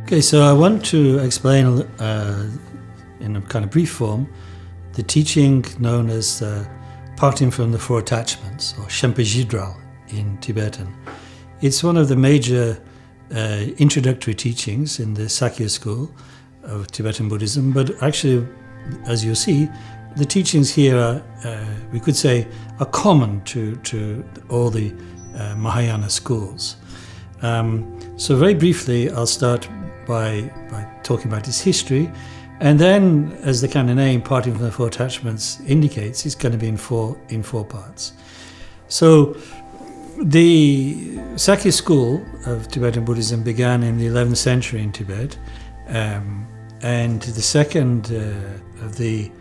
Okay, so I want to explain in a kind of brief form the teaching known as parting from the four attachments, or Shenpa Jidral in Tibetan. It's one of the major introductory teachings in the Sakya school of Tibetan Buddhism, but actually, as you'll see, the teachings here are, we could say, are common to all the Mahayana schools. So very briefly, I'll start by talking about its history, and then, as the kind of name, parting from the four attachments indicates, it's going to be in four parts. So the Sakya school of Tibetan Buddhism began in the 11th century in Tibet, and the second of the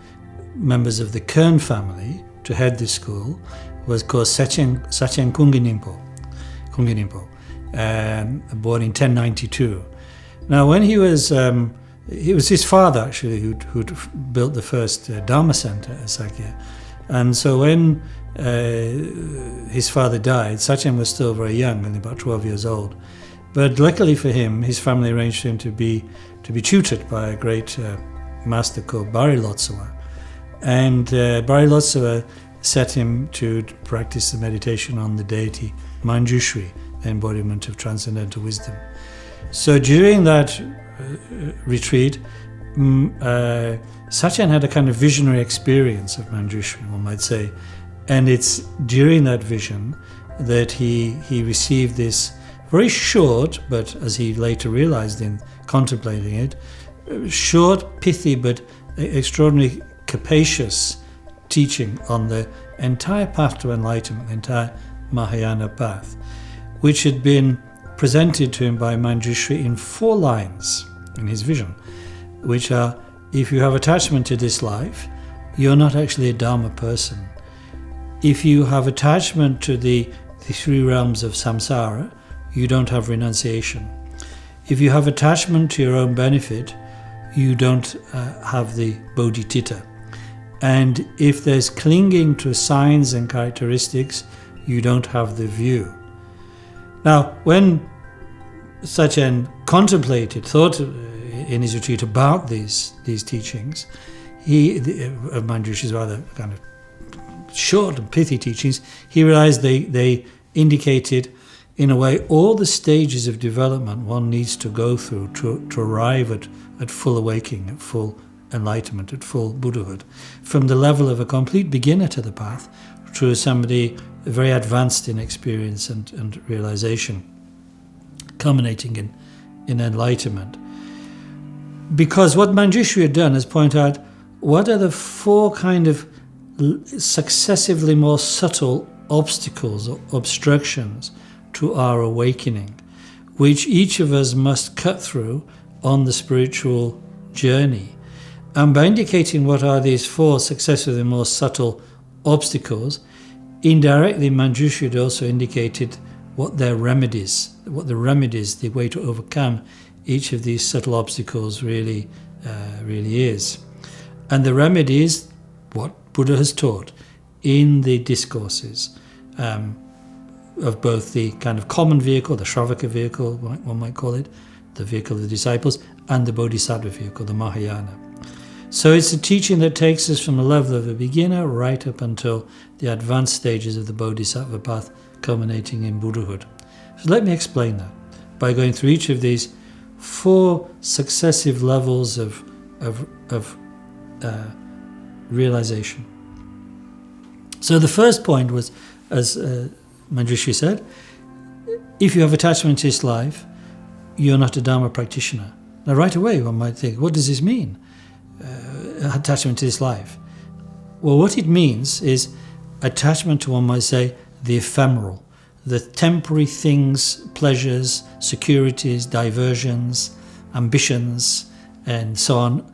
members of the Kern family to head this school was called Sachen Kunginimpo, born in 1092. Now, when it was his father actually who'd built the first Dharma center at Sakya, and so when his father died, Sachen was still very young, only about 12 years old. But luckily for him, his family arranged for him to be tutored by a great master called Bari Lotsawa. And Bari Lotsawa set him to practice the meditation on the deity Manjushri, the embodiment of transcendental wisdom. So during that retreat, Sachen had a kind of visionary experience of Manjushri, one might say. And it's during that vision that he received this very short, but as he later realized in contemplating it, short, pithy, but extraordinarily capacious teaching on the entire path to enlightenment, the entire Mahayana path, which had been presented to him by Manjushri in 4 lines in his vision, which are: if you have attachment to this life, you're not actually a Dharma person. If you have attachment to the 3 realms of samsara, you don't have renunciation. If you have attachment to your own benefit, you don't have the bodhicitta. And if there's clinging to signs and characteristics, you don't have the view. Now, when Sachen thought in his retreat about these teachings, of Manjushri's rather kind of short and pithy teachings, he realized they indicated, in a way, all the stages of development one needs to go through to arrive at full awakening, at full enlightenment, at full Buddhahood, from the level of a complete beginner to the path to somebody very advanced in experience and realization, culminating in enlightenment. Because what Manjushri had done is point out what are the 4 kind of successively more subtle obstacles or obstructions to our awakening, which each of us must cut through on the spiritual journey. And by indicating what are these 4 successively more subtle obstacles, indirectly Manjushri had also indicated what the remedies, the way to overcome each of these subtle obstacles really is. And the remedy is what Buddha has taught in the discourses of both the kind of common vehicle, the Shravaka vehicle, one might call it, the vehicle of the disciples, and the Bodhisattva vehicle, the Mahayana. So it's a teaching that takes us from the level of a beginner right up until the advanced stages of the Bodhisattva path, culminating in Buddhahood. So let me explain that by going through each of these 4 successive levels of realization. So the first point was, as Manjushri said, if you have attachment to this life, you're not a Dharma practitioner. Now right away one might think, what does this mean? Attachment to this life. Well, what it means is attachment to, one might say, the ephemeral, the temporary things, pleasures, securities, diversions, ambitions, and so on,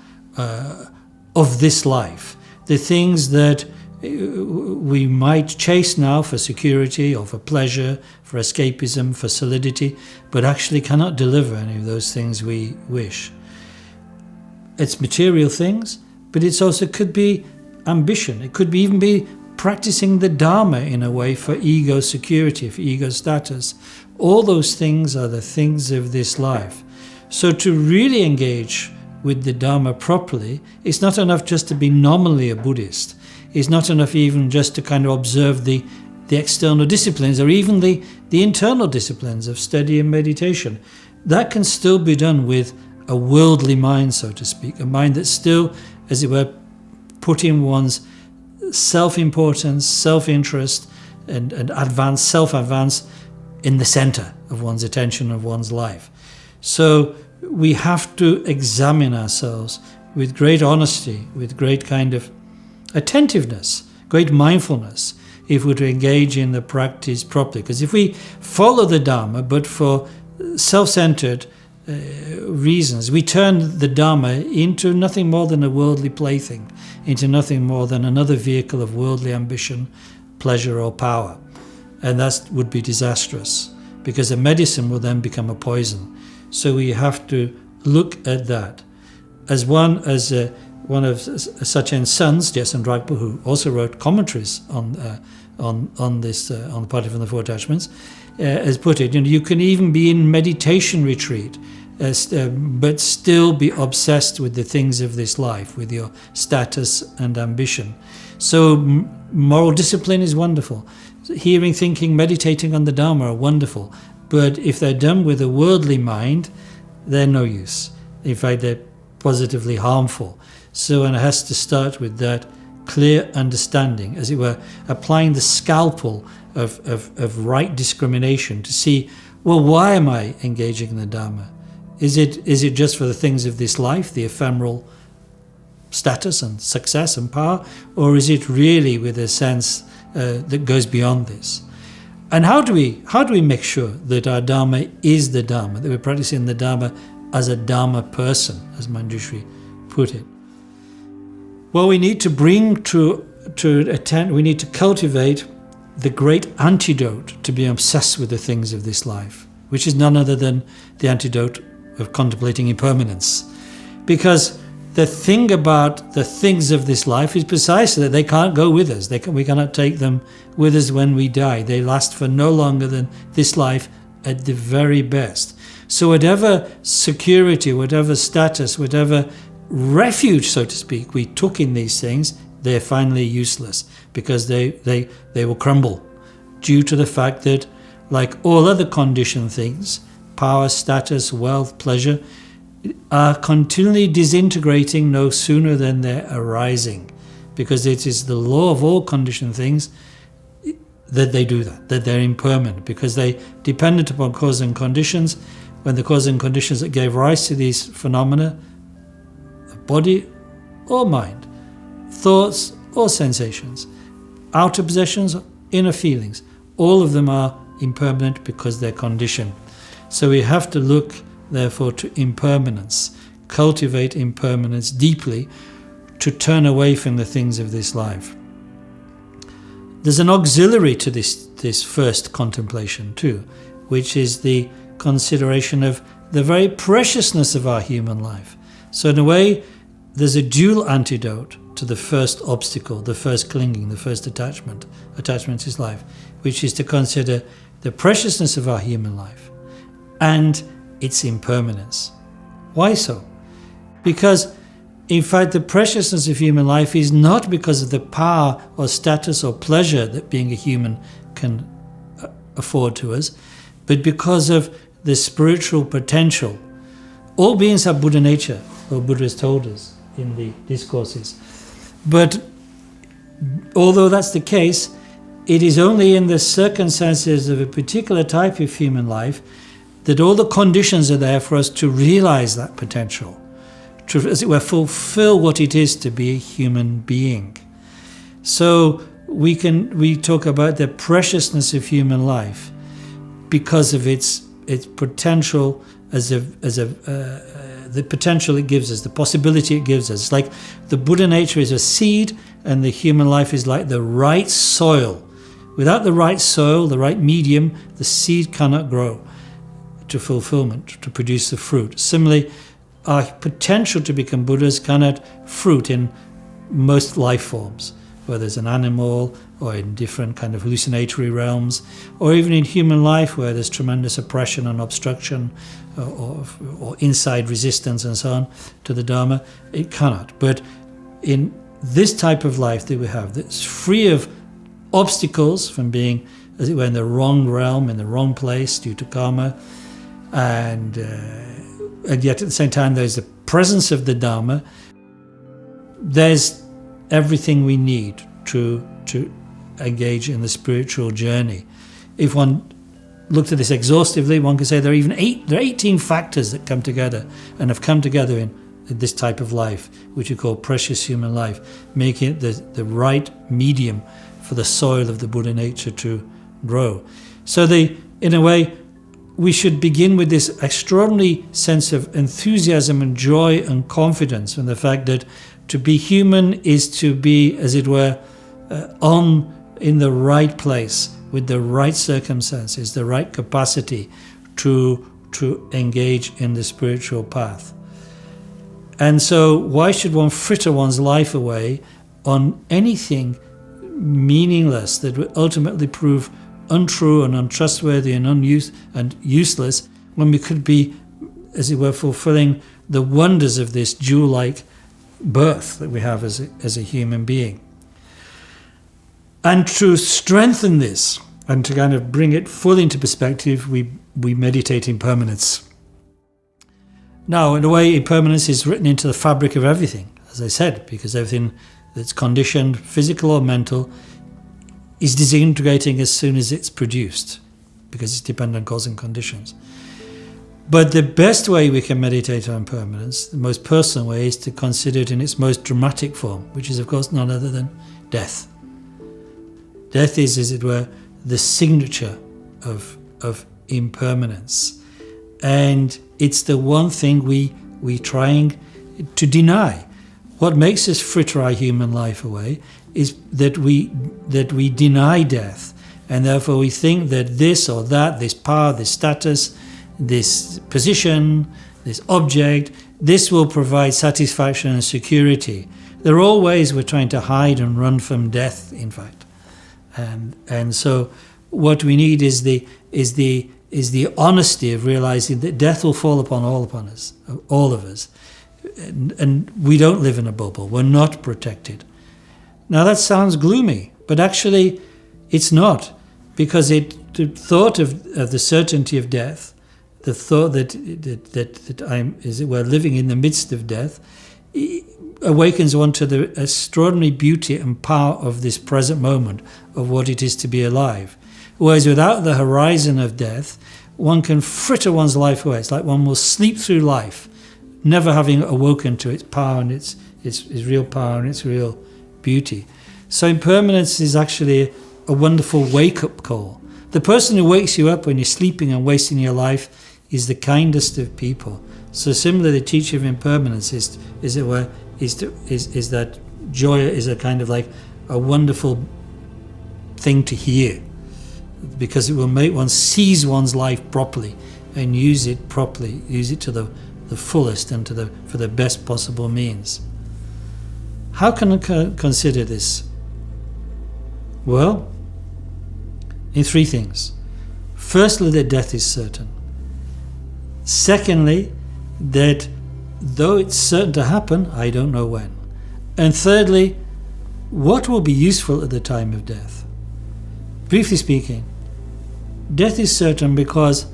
of this life. The things that we might chase now for security or for pleasure, for escapism, for solidity, but actually cannot deliver any of those things we wish. It's material things, but it also could be ambition. It could even be practicing the Dharma in a way for ego security, for ego status. All those things are the things of this life. So to really engage with the Dharma properly, it's not enough just to be nominally a Buddhist. It's not enough even just to kind of observe the external disciplines or even the internal disciplines of study and meditation. That can still be done with a worldly mind, so to speak, a mind that's still, as it were, putting one's self-importance, self-interest, and self-advance in the center of one's attention, of one's life. So we have to examine ourselves with great honesty, with great kind of attentiveness, great mindfulness, if we're to engage in the practice properly. Because if we follow the Dharma, but for self-centered reasons, we turn the Dharma into nothing more than a worldly plaything, into nothing more than another vehicle of worldly ambition, pleasure or power. And that would be disastrous, because a medicine will then become a poison. So we have to look at that. As one of Sachin's sons, Jetsun Dragpa, who also wrote commentaries on the Party from the Four Attachments, has put it, you can even be in meditation retreat, but still be obsessed with the things of this life, with your status and ambition. So moral discipline is wonderful. Hearing, thinking, meditating on the Dharma are wonderful. But if they're done with a worldly mind, they're no use. In fact, they're positively harmful. So one has to start with that clear understanding, as it were, applying the scalpel of right discrimination to see, well, why am I engaging in the Dharma? Is it just for the things of this life, the ephemeral status and success and power, or is it really with a sense that goes beyond this? And how do we make sure that our Dharma is the Dharma, that we're practicing the Dharma as a Dharma person, as Manjushri put it? Well, we need to we need to cultivate the great antidote to being obsessed with the things of this life, which is none other than the antidote of contemplating impermanence. Because the thing about the things of this life is precisely that they can't go with us. We cannot take them with us when we die. They last for no longer than this life at the very best. So whatever security, whatever status, whatever refuge, so to speak, we took in these things, they're finally useless, because they will crumble due to the fact that, like all other conditioned things, power, status, wealth, pleasure, are continually disintegrating no sooner than they're arising, because it is the law of all conditioned things that they do that they're impermanent, because they dependent upon cause and conditions. When the cause and conditions that gave rise to these phenomena, body or mind, thoughts or sensations, outer possessions, inner feelings, all of them are impermanent because they're conditioned. So we have to look, therefore, to impermanence, cultivate impermanence deeply, to turn away from the things of this life. There's an auxiliary to this first contemplation too, which is the consideration of the very preciousness of our human life. So in a way, there's a dual antidote to the first obstacle, the first clinging, the first attachment to life, which is to consider the preciousness of our human life and its impermanence. Why so? Because, in fact, the preciousness of human life is not because of the power or status or pleasure that being a human can afford to us, but because of the spiritual potential. All beings have Buddha nature, or Buddha has told us in the discourses. But although that's the case, it is only in the circumstances of a particular type of human life that all the conditions are there for us to realize that potential, to, as it were, fulfill what it is to be a human being. So we talk about the preciousness of human life because of its potential the potential it gives us, the possibility it gives us. It's like the Buddha nature is a seed, and the human life is like the right soil. Without the right soil, the right medium, the seed cannot grow to fulfillment, to produce the fruit. Similarly, our potential to become Buddhas cannot fruit in most life forms, whether it's an animal or in different kind of hallucinatory realms, or even in human life where there's tremendous oppression and obstruction or inside resistance and so on to the Dharma. It cannot. But in this type of life that we have, that's free of obstacles from being, as it were, in the wrong realm, in the wrong place due to karma, and yet at the same time there's the presence of the Dharma, there's everything we need to engage in the spiritual journey. If one looked at this exhaustively, one could say there are 18 factors that come together and have come together in this type of life, which we call precious human life, making it the right medium for the soil of the Buddha nature to grow. So in a way, we should begin with this extraordinary sense of enthusiasm and joy and confidence in the fact that to be human is to be, as it were, in the right place, with the right circumstances, the right capacity to engage in the spiritual path. And so why should one fritter one's life away on anything meaningless that would ultimately prove untrue and untrustworthy and useless, when we could be, as it were, fulfilling the wonders of this jewel-like birth that we have as a human being. And to strengthen this and to kind of bring it fully into perspective, we meditate impermanence. Now, in a way, impermanence is written into the fabric of everything, as I said, because everything that's conditioned, physical or mental, is disintegrating as soon as it's produced, because it's dependent on cause and conditions. But the best way we can meditate on impermanence, the most personal way, is to consider it in its most dramatic form, which is, of course, none other than death. Death is, as it were, the signature of impermanence. And it's the one thing we trying to deny. What makes us fritter our human life away is that we deny death, and therefore we think that this or that, this power, this status, this position, this object, this will provide satisfaction and security. There are all ways we're trying to hide and run from death, in fact. And so what we need is the honesty of realizing that death will fall upon us, all of us. And we don't live in a bubble. We're not protected. Now that sounds gloomy, but actually it's not, because the thought of the certainty of death, the thought that I'm, as it were, living in the midst of death, awakens one to the extraordinary beauty and power of this present moment of what it is to be alive. Whereas without the horizon of death, one can fritter one's life away. It's like one will sleep through life, never having awoken to its power and its real power and its real beauty. So impermanence is actually a wonderful wake-up call. The person who wakes you up when you're sleeping and wasting your life is the kindest of people. So similarly, the teaching of impermanence is that joy is a kind of like a wonderful thing to hear, because it will make one seize one's life properly and use it properly, use it to the fullest and for the best possible means. How can I consider this? Well, in three things. Firstly, that death is certain. Secondly, that though it's certain to happen, I don't know when. And thirdly, what will be useful at the time of death? Briefly speaking, death is certain because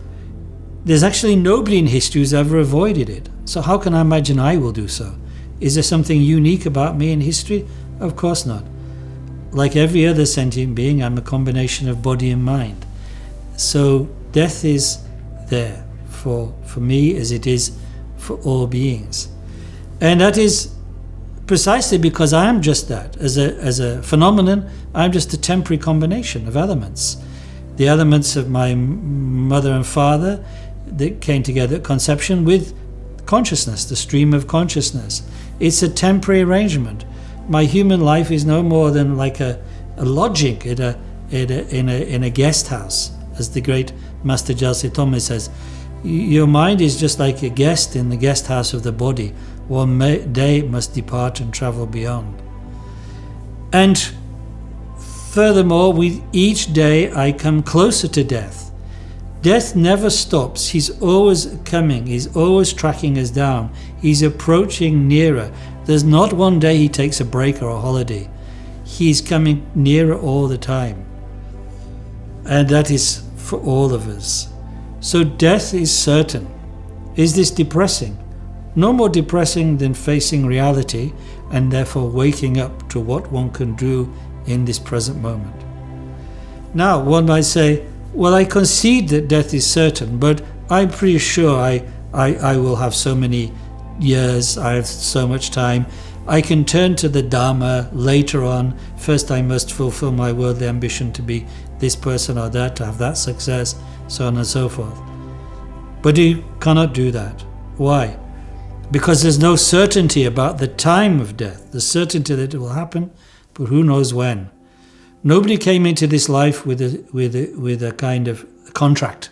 there's actually nobody in history who's ever avoided it. So how can I imagine I will do so? Is there something unique about me in history? Of course not. Like every other sentient being, I'm a combination of body and mind. So death is there for me as it is for all beings. And that is precisely because I am just that. As a phenomenon, I'm just a temporary combination of elements. The elements of my mother and father that came together at conception with consciousness, the stream of consciousness. It's a temporary arrangement. My human life is no more than like a lodging in a guest house, as the great Master Jalse Tome says. Your mind is just like a guest in the guest house of the body. One day it must depart and travel beyond. And Furthermore, with each day I come closer to death. Death never stops. He's always coming. He's always tracking us down. He's approaching nearer. There's not one day he takes a break or a holiday. He's coming nearer all the time. And that is for all of us. So death is certain. Is this depressing? No more depressing than facing reality and therefore waking up to what one can do in this present moment. Now, one might say, well, I concede that death is certain, but I'm pretty sure I will have so many years, I have so much time. I can turn to the Dharma later on. First, I must fulfill my worldly ambition to be this person or that, to have that success, so on and so forth. But you cannot do that. Why? Because there's no certainty about the time of death. The certainty that it will happen, but who knows when. Nobody came into this life with a kind of contract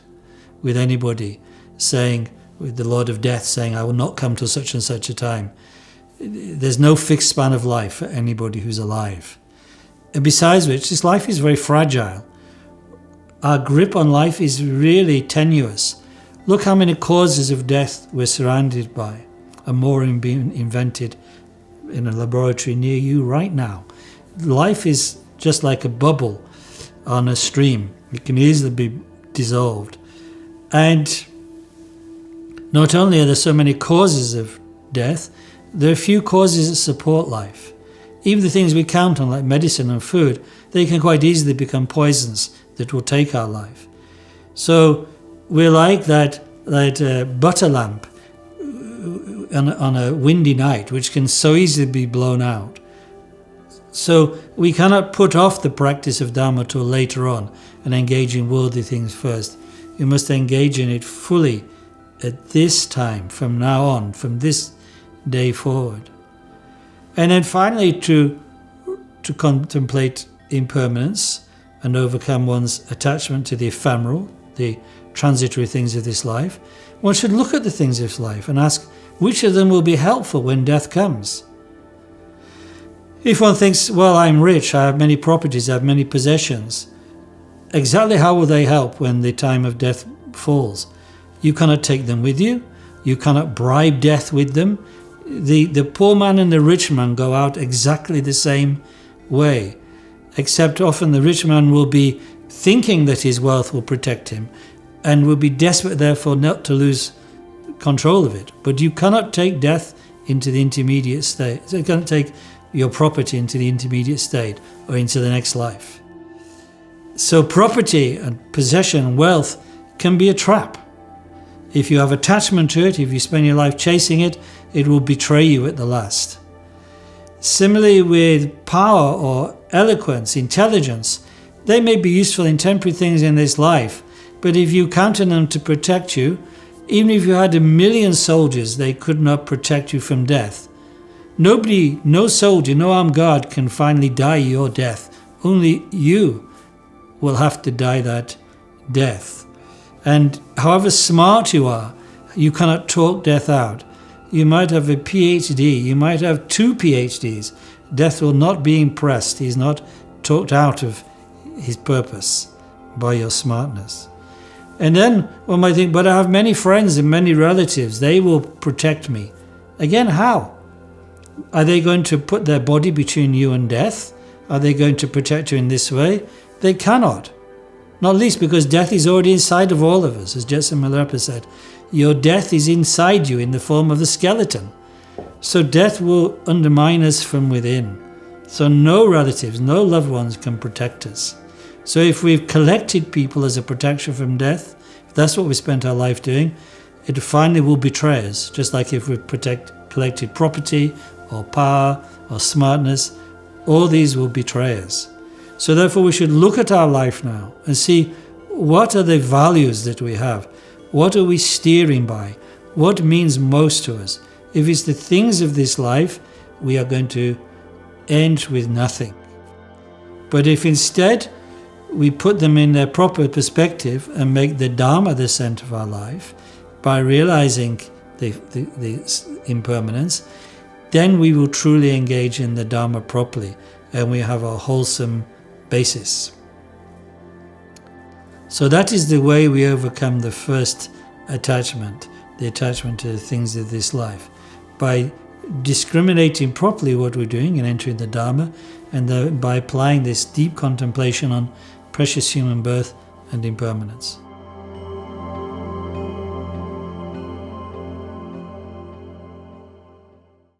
with anybody, saying, with the Lord of Death saying, I will not come to such and such a time. There's no fixed span of life for anybody who's alive. And besides which, this life is very fragile. Our grip on life is really tenuous. Look how many causes of death we're surrounded by, and more being invented in a laboratory near you right now. Life is just like a bubble on a stream. It can easily be dissolved. And not only are there so many causes of death, there are few causes that support life. Even the things we count on, like medicine and food, they can quite easily become poisons that will take our life. So we're like that butter lamp on a windy night, which can so easily be blown out. So we cannot put off the practice of Dharma till later on and engage in worldly things first. We must engage in it fully at this time, from now on, from this day forward. And then finally to contemplate impermanence and overcome one's attachment to the ephemeral, the transitory things of this life. One should look at the things of this life and ask which of them will be helpful when death comes. If one thinks, well, I'm rich, I have many properties, I have many possessions, exactly how will they help when the time of death falls? You cannot take them with you. You cannot bribe death with them. The poor man and the rich man go out exactly the same way, except often the rich man will be thinking that his wealth will protect him and will be desperate therefore not to lose control of it. But you cannot take death into the intermediate state. So you cannot take your property into the intermediate state or into the next life. So property and possession and wealth can be a trap. If you have attachment to it, if you spend your life chasing it, it will betray you at the last. Similarly with power or eloquence, intelligence, they may be useful in temporary things in this life, but if you count on them to protect you, even if you had 1,000,000 soldiers, they could not protect you from death. Nobody, no soldier, no armed guard can finally die your death. Only you will have to die that death. And however smart you are, you cannot talk death out. You might have a PhD, you might have 2 PhDs. Death will not be impressed. He's not talked out of his purpose by your smartness. And then one might think, but I have many friends and many relatives. They will protect me. Again, how? Are they going to put their body between you and death? Are they going to protect you in this way? They cannot. Not least because death is already inside of all of us, as Jetson Milarepa said. Your death is inside you in the form of a skeleton. So death will undermine us from within. So no relatives, no loved ones can protect us. So if we've collected people as a protection from death, if that's what we spent our life doing, it finally will betray us, just like if we collected property or power or smartness, all these will betray us. So therefore we should look at our life now and see what are the values that we have. What are we steering by? What means most to us? If it's the things of this life, we are going to end with nothing. But if instead we put them in their proper perspective and make the Dharma the center of our life by realizing the impermanence, then we will truly engage in the Dharma properly and we have a wholesome, basis. So that is the way we overcome the first attachment, the attachment to the things of this life, by discriminating properly what we're doing and entering the Dharma, and by applying this deep contemplation on precious human birth and impermanence.